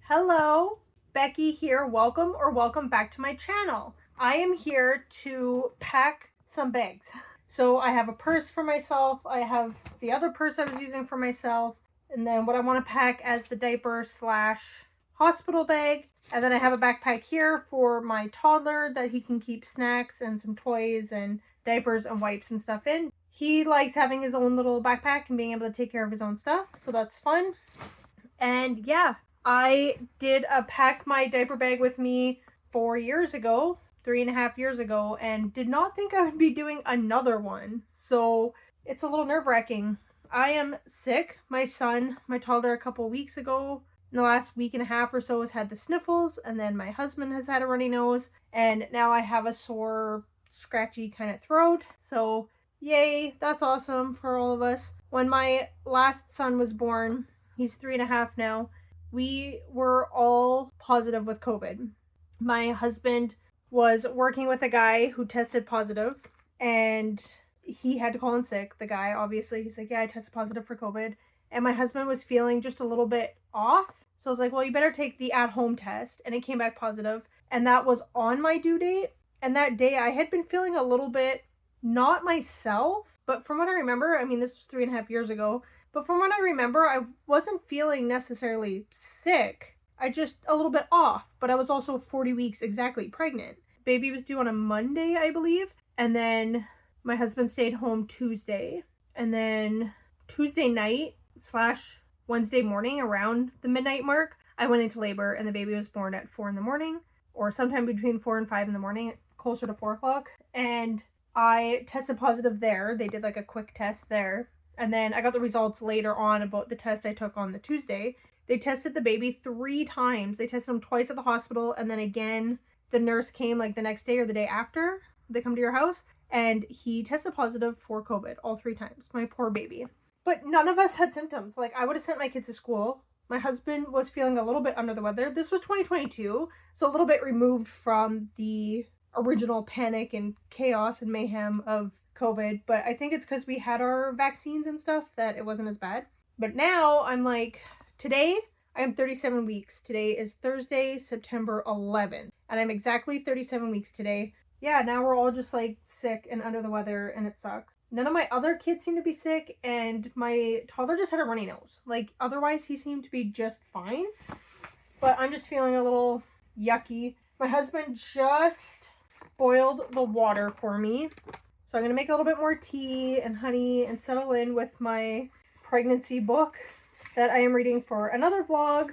Hello, Becky here. Welcome back to my channel. I am here to pack some bags. So I have a purse for myself. I have the other purse I was using for myself. And then what I want to pack as the diaper slash hospital bag. And then I have a backpack here for my toddler that he can keep snacks and some toys and diapers and wipes and stuff in. He likes having his own little backpack and being able to take care of his own stuff. So that's fun. And yeah, I did pack my diaper bag with me 4 years ago, 3.5 years ago, and did not think I would be doing another one. So it's a little nerve-wracking. I am sick. My son, my toddler, a couple weeks ago, in the last week and a half or so, has had the sniffles, and then my husband has had a runny nose, and now I have a sore, scratchy kind of throat. So yay, that's awesome for all of us. When my last son was born, he's 3.5 now, we were all positive with COVID. My husband was working with a guy who tested positive, and he had to call in sick. The guy, obviously, he's like, yeah, I tested positive for COVID. And my husband was feeling just a little bit off. So I was like, well, you better take the at-home test. And it came back positive. And that was on my due date. And that day I had been feeling a little bit not myself, but from what I remember, I mean, this was 3.5 years ago, but from what I remember, I wasn't feeling necessarily sick. I just a little bit off, but I was also 40 weeks exactly pregnant. Baby was due on a Monday, I believe. And then my husband stayed home Tuesday. And then Tuesday night slash Wednesday morning around the midnight mark, I went into labor and the baby was born at 4 in the morning, or sometime between 4 and 5 in the morning, closer to 4 o'clock. And I tested positive there. They did like a quick test there. And then I got the results later on about the test I took on the Tuesday. They tested the baby 3 times. They tested him twice at the hospital, and then again, the nurse came like the next day or the day after they come to your house, and he tested positive for COVID all 3 times. My poor baby. But none of us had symptoms. Like, I would have sent my kids to school. My husband was feeling a little bit under the weather. This was 2022, so a little bit removed from the original panic and chaos and mayhem of COVID, but I think it's because we had our vaccines and stuff that it wasn't as bad. But now I'm like, today I am 37 weeks. Today is Thursday, September 11th, and I'm exactly 37 weeks today. Yeah, now we're all just like sick and under the weather, and it sucks. None of my other kids seem to be sick, and my toddler just had a runny nose. Like, otherwise he seemed to be just fine, but I'm just feeling a little yucky. My husband just boiled the water for me. So I'm going to make a little bit more tea and honey and settle in with my pregnancy book that I am reading for another vlog.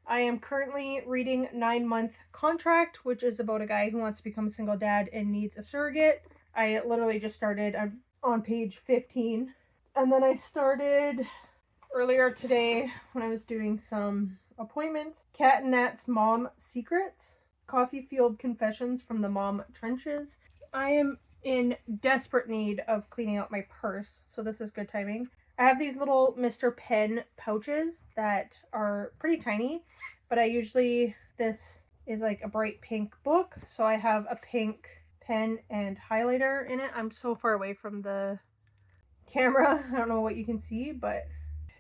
I am currently reading 9 Month Contract, which is about a guy who wants to become a single dad and needs a surrogate. I literally just started. I'm on page 15. And then I started earlier today when I was doing some appointments. Cat and Nat's Mom Secrets. Coffee Field Confessions from the Mom Trenches. I am in desperate need of cleaning out my purse, so this is good timing. I have these little Mr. Pen pouches that are pretty tiny, but this is like a bright pink book, so I have a pink pen and highlighter in it. I'm so far away from the camera, I don't know what you can see, but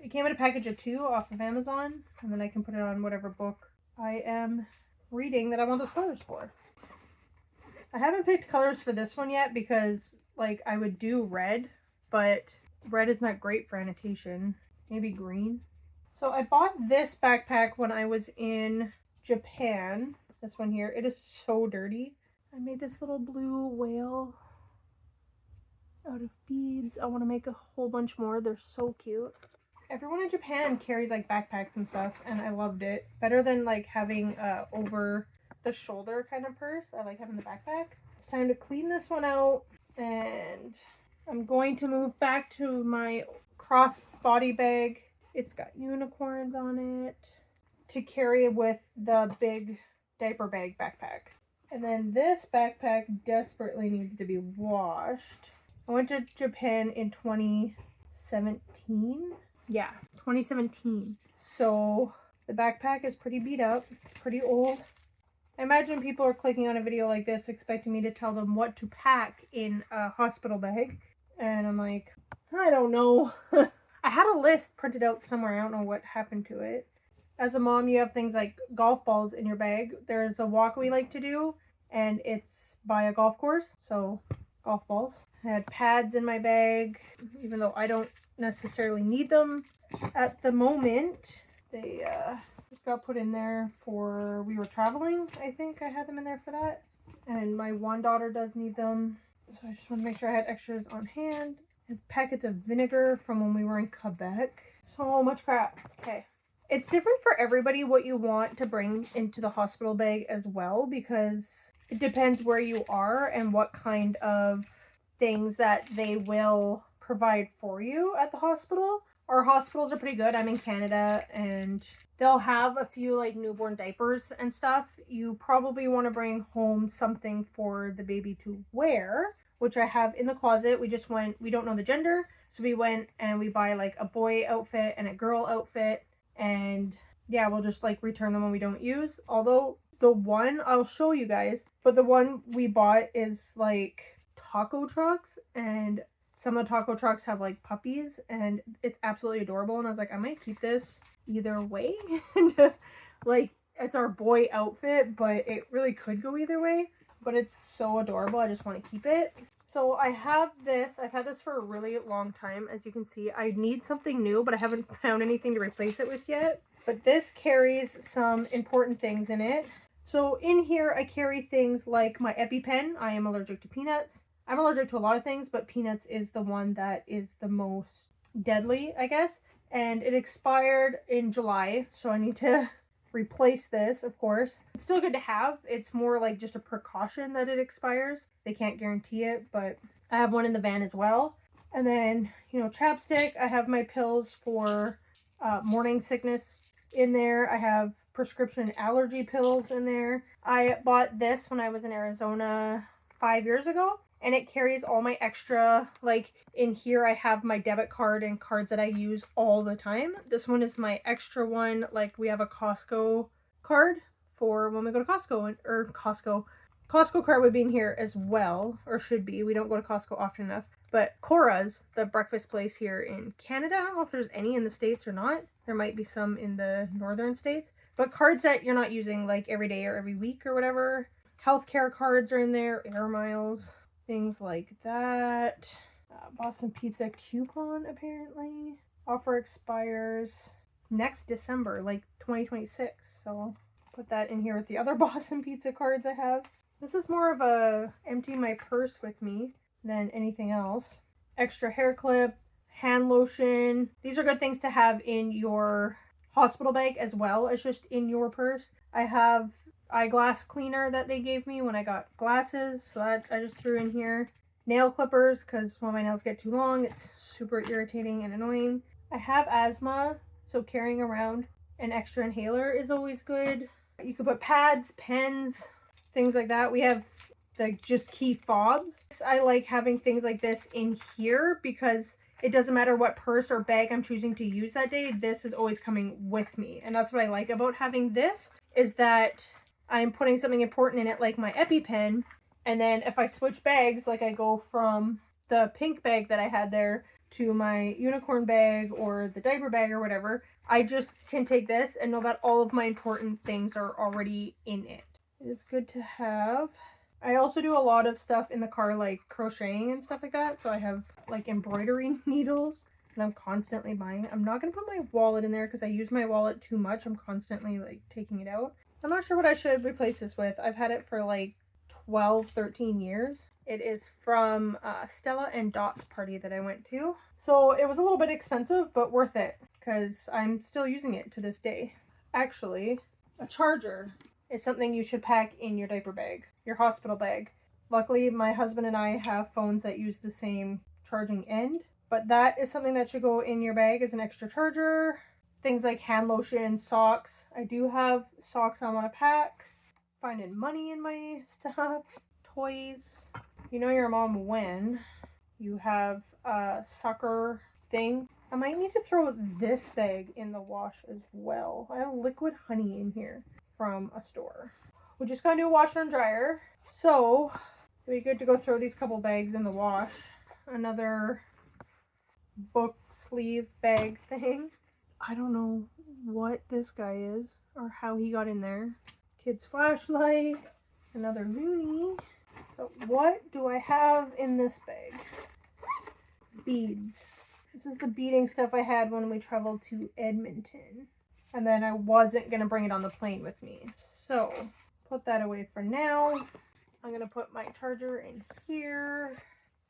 it came in a package of 2 off of Amazon, and then I can put it on whatever book I am reading that I want those colors for. I haven't picked colors for this one yet because, like, I would do red, but red is not great for annotation. Maybe green. So I bought this backpack when I was in Japan. This one here. It is so dirty. I made this little blue whale out of beads. I want to make a whole bunch more. They're so cute. Everyone in Japan carries, like, backpacks and stuff, and I loved it. Better than, like, having over the shoulder kind of purse. I like having the backpack. It's time to clean this one out, and I'm going to move back to my crossbody bag. It's got unicorns on it to carry with the big diaper bag backpack. And then this backpack desperately needs to be washed. I went to Japan in 2017. Yeah, 2017. So the backpack is pretty beat up. It's pretty old. I imagine people are clicking on a video like this expecting me to tell them what to pack in a hospital bag. And I'm like, I don't know. I had a list printed out somewhere. I don't know what happened to it. as a mom, you have things like golf balls in your bag. There's a walk we like to do, and it's by a golf course, so golf balls. I had pads in my bag, even though I don't necessarily need them at the moment. They just got put in there for, we were traveling, I think I had them in there for that. And my one daughter does need them, so I just want to make sure I had extras on hand. And packets of vinegar from when we were in Quebec. So much crap. Okay. It's different for everybody what you want to bring into the hospital bag as well, because it depends where you are and what kind of things that they will provide for you at the hospital. Our hospitals are pretty good. I'm in Canada, and they'll have a few like newborn diapers and stuff. You probably want to bring home something for the baby to wear, which I have in the closet. We don't know the gender, so we went and we buy like a boy outfit and a girl outfit, and yeah, we'll just like return them when we don't use. Although the one, I'll show you guys, but the one we bought is like taco trucks, and some of the taco trucks have like puppies, and it's absolutely adorable. And I was like, I might keep this either way. Like, it's our boy outfit, but it really could go either way. But it's so adorable. I just want to keep it. So I have this. I've had this for a really long time. As you can see, I need something new, but I haven't found anything to replace it with yet. But this carries some important things in it. So in here, I carry things like my EpiPen. I am allergic to peanuts. I'm allergic to a lot of things, but peanuts is the one that is the most deadly, I guess. And it expired in July, so I need to replace this, of course. It's still good to have. It's more like just a precaution that it expires. They can't guarantee it, but I have one in the van as well. And then, you know, chapstick. I have my pills for morning sickness in there. I have prescription allergy pills in there. I bought this when I was in Arizona 5 years ago, and it carries all my extra, like in here I have my debit card and cards that I use all the time. This one is my extra one. Like, we have a Costco card for when we go to Costco, or Costco card would be in here as well, or should be. We don't go to Costco often enough. But Cora's, the breakfast place here in Canada, I don't know if there's any in the States or not. There might be some in the northern states. But cards that you're not using like every day or every week or whatever. Healthcare cards are in there, air miles, things like that. Boston Pizza coupon, apparently. Offer expires next December, like 2026. So I'll put that in here with the other Boston Pizza cards I have. This is more of a empty my purse with me than anything else. Extra hair clip, hand lotion. These are good things to have in your hospital bag as well as just in your purse. I have eyeglass cleaner that they gave me when I got glasses, so that I just threw in here. Nail clippers, because when my nails get too long, it's super irritating and annoying. I have asthma, so carrying around an extra inhaler is always good. You could put pads, pens, things like that. We have the just key fobs. I like having things like this in here because it doesn't matter what purse or bag I'm choosing to use that day, this is always coming with me. And that's what I like about having this, is that I'm putting something important in it, like my EpiPen. And then if I switch bags, like I go from the pink bag that I had there to my unicorn bag or the diaper bag or whatever, I just can take this and know that all of my important things are already in it. It is good to have. I also do a lot of stuff in the car, like crocheting and stuff like that. So I have like embroidery needles that I'm constantly buying. I'm not going to put my wallet in there because I use my wallet too much. I'm constantly like taking it out. I'm not sure what I should replace this with. I've had it for like 12, 13 years. It is from Stella and Dot party that I went to. So it was a little bit expensive, but worth it because I'm still using it to this day. Actually, a charger is something you should pack in your diaper bag, your hospital bag. Luckily, my husband and I have phones that use the same charging end, but that is something that should go in your bag as an extra charger. Things like hand lotion, socks. I do have socks I want to pack. Finding money in my stuff. Toys. You know your mom when you have a sucker thing. I might need to throw this bag in the wash as well. I have liquid honey in here from a store. We just got a new washer and dryer, so it'd be good to go throw these couple bags in the wash. Another book sleeve bag thing. I don't know what this guy is or how he got in there. Kid's flashlight, another Looney. So what do I have in this bag? Beads. This is the beading stuff I had when we traveled to Edmonton. And then I wasn't going to bring it on the plane with me. So put that away for now. I'm going to put my charger in here.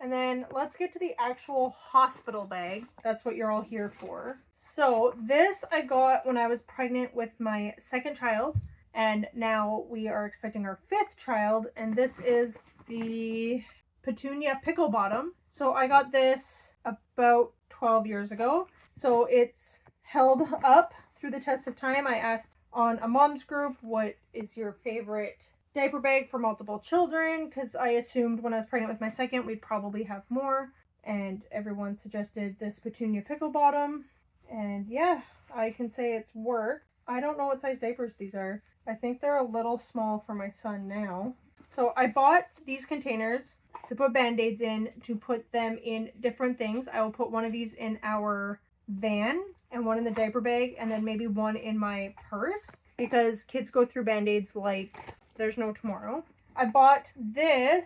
And then let's get to the actual hospital bag. That's what you're all here for. So this I got when I was pregnant with my second child. And now we are expecting our fifth child. And this is the Petunia Pickle Bottom. So I got this about 12 years ago. So it's held up through the test of time. I asked on a mom's group, what is your favorite diaper bag for multiple children? Because I assumed when I was pregnant with my second, we'd probably have more. And everyone suggested this Petunia Pickle Bottom. And yeah, I can say it's worked. I don't know what size diapers these are. I think they're a little small for my son now. So I bought these containers to put Band-Aids in, to put them in different things. I will put one of these in our van and one in the diaper bag and then maybe one in my purse because kids go through Band-Aids like there's no tomorrow. I bought this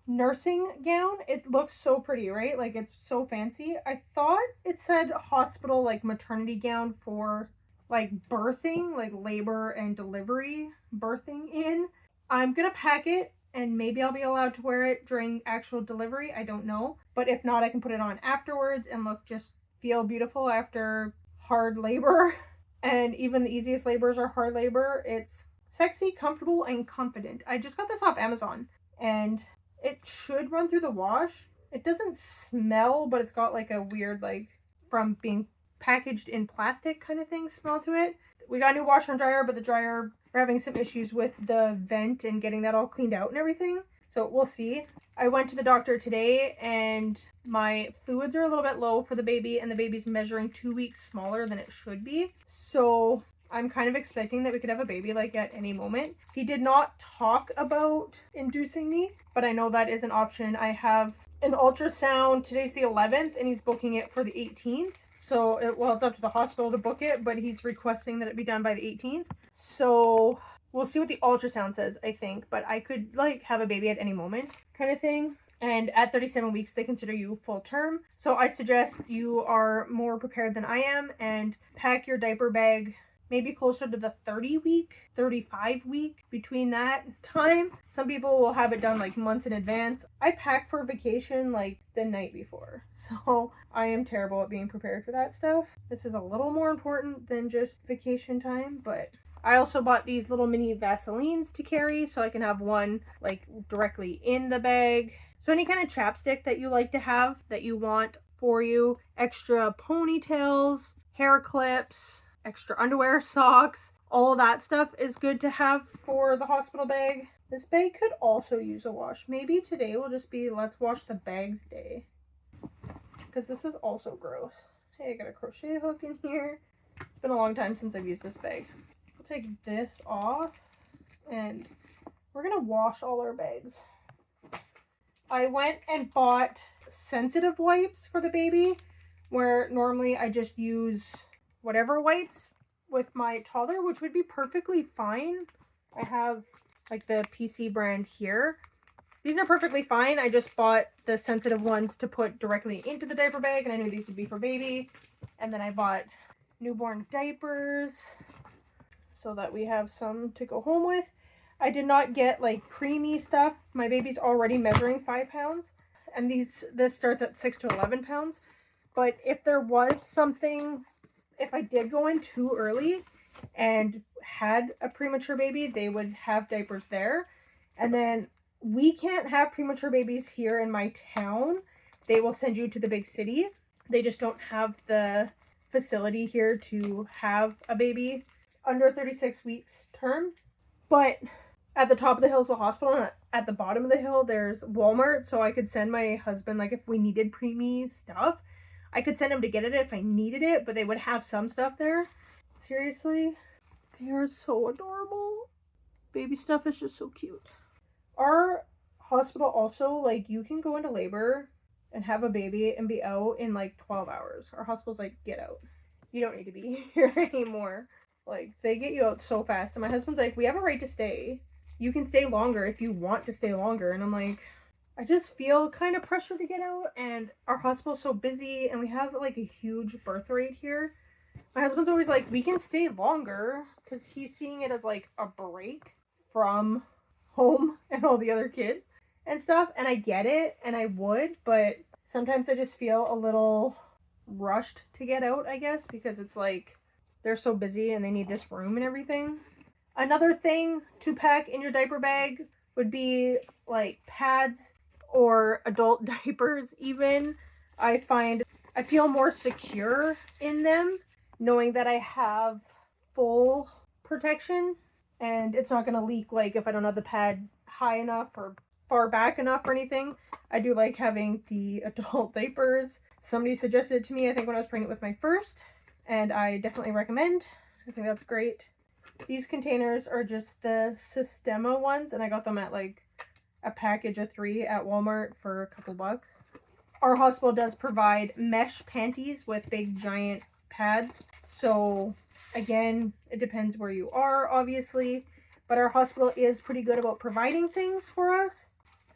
nursing gown. It looks so pretty, right? Like it's so fancy. I thought it said hospital, like maternity gown for like birthing, like labor and delivery birthing in. I'm gonna pack it and maybe I'll be allowed to wear it during actual delivery. I don't know. But if not, I can put it on afterwards and feel beautiful after hard labor. And even the easiest labors are hard labor. It's sexy, comfortable, and confident. I just got this off Amazon and it should run through the wash. It doesn't smell, but it's got like a weird, like from being packaged in plastic kind of thing smell to it. We got a new washer and dryer, but the dryer, we're having some issues with the vent and getting that all cleaned out and everything. So we'll see. I went to the doctor today and my fluids are a little bit low for the baby and the baby's measuring 2 weeks smaller than it should be. So I'm kind of expecting that we could have a baby like at any moment. He did not talk about inducing me, but I know that is an option. I have an ultrasound. Today's the 11th and he's booking it for the 18th. So, it's up to the hospital to book it, but he's requesting that it be done by the 18th. So, we'll see what the ultrasound says, I think. But I could, like, have a baby at any moment kind of thing. And at 37 weeks, they consider you full term. So, I suggest you are more prepared than I am and pack your diaper bag maybe closer to the 30-week, 35-week, between that time. Some people will have it done like months in advance. I pack for vacation like the night before. So I am terrible at being prepared for that stuff. This is a little more important than just vacation time, but I also bought these little mini Vaselines to carry so I can have one like directly in the bag. So any kind of chapstick that you like to have that you want for you, extra ponytails, hair clips, extra underwear, socks, all that stuff is good to have for the hospital bag. This bag could also use a wash. Maybe today will just be let's wash the bags day. Because this is also gross. Hey, I got a crochet hook in here. It's been a long time since I've used this bag. I'll take this off and we're going to wash all our bags. I went and bought sensitive wipes for the baby where normally I just use whatever wipes with my toddler, which would be perfectly fine. I have like the PC brand here. These are perfectly fine. I just bought the sensitive ones to put directly into the diaper bag and I knew these would be for baby. And then I bought newborn diapers so that we have some to go home with. I did not get like preemie stuff. My baby's already measuring 5 pounds and this starts at 6 to 11 pounds. But if there was something, if I did go in too early and had a premature baby, they would have diapers there. And then we can't have premature babies here in my town. They will send you to the big city. They just don't have the facility here to have a baby under 36 weeks term. But at the top of the hill is the hospital, and at the bottom of the hill there's Walmart, so I could send my husband, like if we needed preemie stuff, I could send him to get it if I needed it, but they would have some stuff there. Seriously, they are so adorable. Baby stuff is just so cute. Our hospital also, like, you can go into labor and have a baby and be out in like 12 hours. Our hospital's like, get out. you don't need to be here anymore. Like, they get you out so fast. And my husband's like, we have a right to stay. You can stay longer if you want to stay longer. And I'm like, I just feel kind of pressure to get out. And our hospital's so busy. And we have, like, a huge birth rate here. My husband's always like, we can stay longer. Because he's seeing it as, like, a break from home and all the other kids and stuff. And I get it. And I would. But sometimes I just feel a little rushed to get out, I guess. Because it's like, they're so busy and they need this room and everything. Another thing to pack in your diaper bag would be like pads or adult diapers even. I feel more secure in them knowing that I have full protection and it's not going to leak like if I don't have the pad high enough or far back enough or anything. I do like having the adult diapers. Somebody suggested it to me, I think when I was pregnant with my first, and I definitely recommend. I think that's great. These containers are just the Sistema ones, and I got them at like a package of 3 at Walmart for a couple bucks. Our hospital does provide mesh panties with big giant pads. So again, it depends where you are, obviously, but our hospital is pretty good about providing things for us.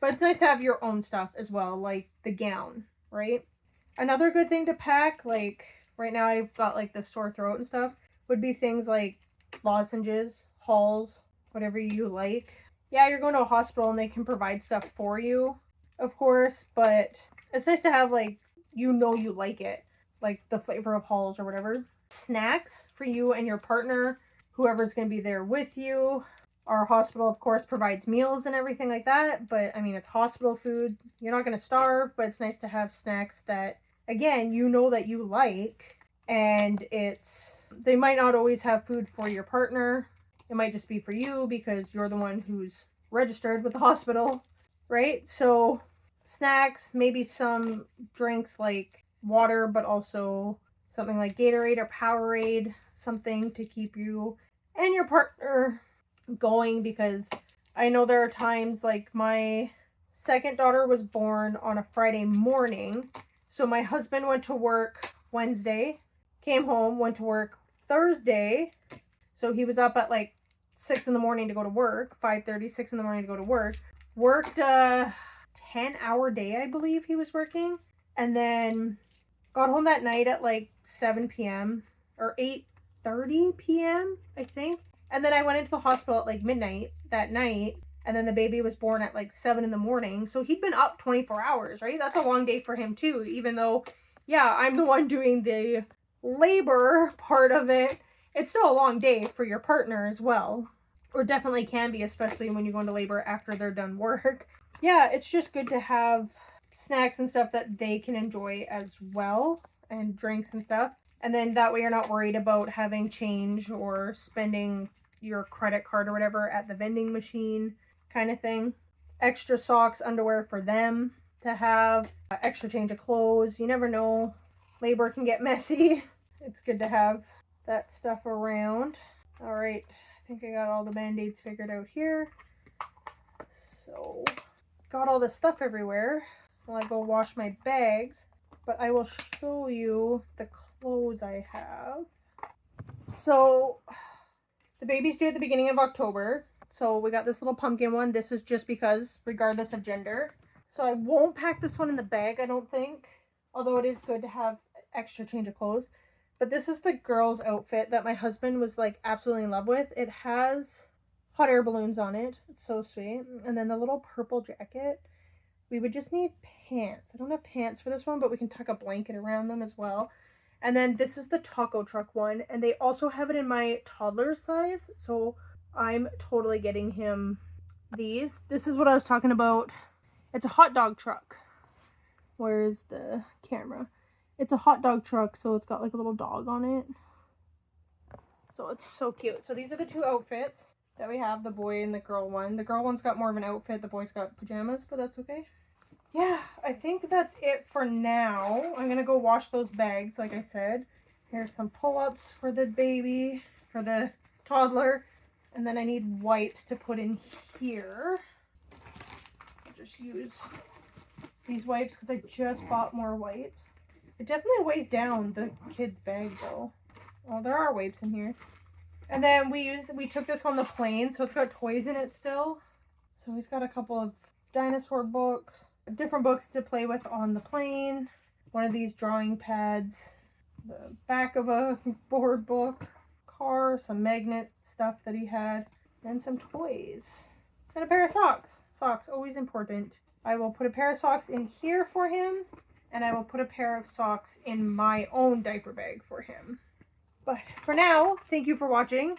But it's nice to have your own stuff as well, like the gown, right? Another good thing to pack, like right now I've got like the sore throat and stuff, would be things like lozenges, Halls, whatever you like. Yeah, you're going to a hospital and they can provide stuff for you, of course, but it's nice to have like, you like it, like the flavor of Halls or whatever. Snacks for you and your partner, whoever's going to be there with you. Our hospital, of course, provides meals and everything like that, but I mean, it's hospital food. You're not going to starve, but it's nice to have snacks that, again, that you like, and they might not always have food for your partner. It might just be for you because you're the one who's registered with the hospital, right? So snacks, maybe some drinks like water, but also something like Gatorade or Powerade, something to keep you and your partner going, because I know there are times like my second daughter was born on a Friday morning. So my husband went to work Wednesday, came home, went to work Thursday. So he was up at like 6 in the morning to go to work, 5:30, 6 in the morning to go to work. Worked a 10-hour day, I believe he was working. And then got home that night at like 7 p.m. or 8:30 p.m., I think. And then I went into the hospital at like midnight that night. And then the baby was born at like 7 in the morning. So he'd been up 24 hours, right? That's a long day for him too, even though, yeah, I'm the one doing the labor part of it. It's still a long day for your partner as well. Or definitely can be, especially when you go into labor after they're done work. Yeah, it's just good to have snacks and stuff that they can enjoy as well. And drinks and stuff. And then that way you're not worried about having change or spending your credit card or whatever at the vending machine kind of thing. Extra socks, underwear for them to have. Extra change of clothes. You never know. Labor can get messy. It's good to have that stuff around. Alright, I think I got all the band-aids figured out here. So, got all this stuff everywhere while I go wash my bags. But I will show you the clothes I have. So, the baby's due at the beginning of October. So we got this little pumpkin one. This is just because, regardless of gender. So I won't pack this one in the bag, I don't think. Although it is good to have extra change of clothes. But this is the girl's outfit that my husband was like absolutely in love with. It has hot air balloons on it. It's so sweet. And then the little purple jacket. We would just need pants. I don't have pants for this one, but we can tuck a blanket around them as well. And then this is the taco truck one. And they also have it in my toddler size. So I'm totally getting him these. This is what I was talking about. It's a hot dog truck. Where is the camera? It's a hot dog truck, so it's got like a little dog on it. So it's so cute. So these are the two outfits that we have, the boy and the girl one. The girl one's got more of an outfit. The boy's got pajamas, but that's okay. Yeah, I think that's it for now. I'm going to go wash those bags, like I said. Here's some pull-ups for the baby, for the toddler. And then I need wipes to put in here. I'll just use these wipes because I just bought more wipes. It definitely weighs down the kid's bag though. Oh, there are wipes in here. And then we took this on the plane, so it's got toys in it still. So he's got a couple of dinosaur books, different books to play with on the plane. One of these drawing pads, the back of a board book, car, some magnet stuff that he had, and some toys. And a pair of socks. Socks, always important. I will put a pair of socks in here for him, and I will put a pair of socks in my own diaper bag for him. But for now, thank you for watching.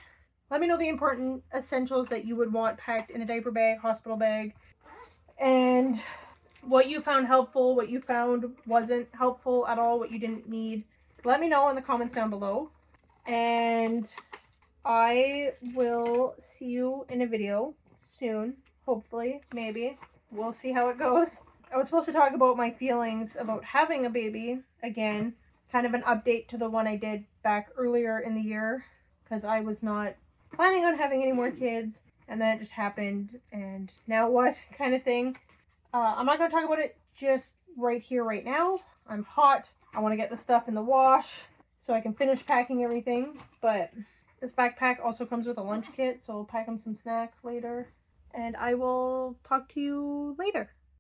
Let me know the important essentials that you would want packed in a diaper bag, hospital bag, and what you found helpful, what you found wasn't helpful at all, what you didn't need. Let me know in the comments down below. And I will see you in a video soon, hopefully, maybe. We'll see how it goes. I was supposed to talk about my feelings about having a baby again, kind of an update to the one I did back earlier in the year, because I was not planning on having any more kids, and then it just happened, and now what kind of thing. I'm not going to talk about it just right here, right now. I'm hot. I want to get the stuff in the wash so I can finish packing everything, but this backpack also comes with a lunch kit, so I'll pack him some snacks later, and I will talk to you later.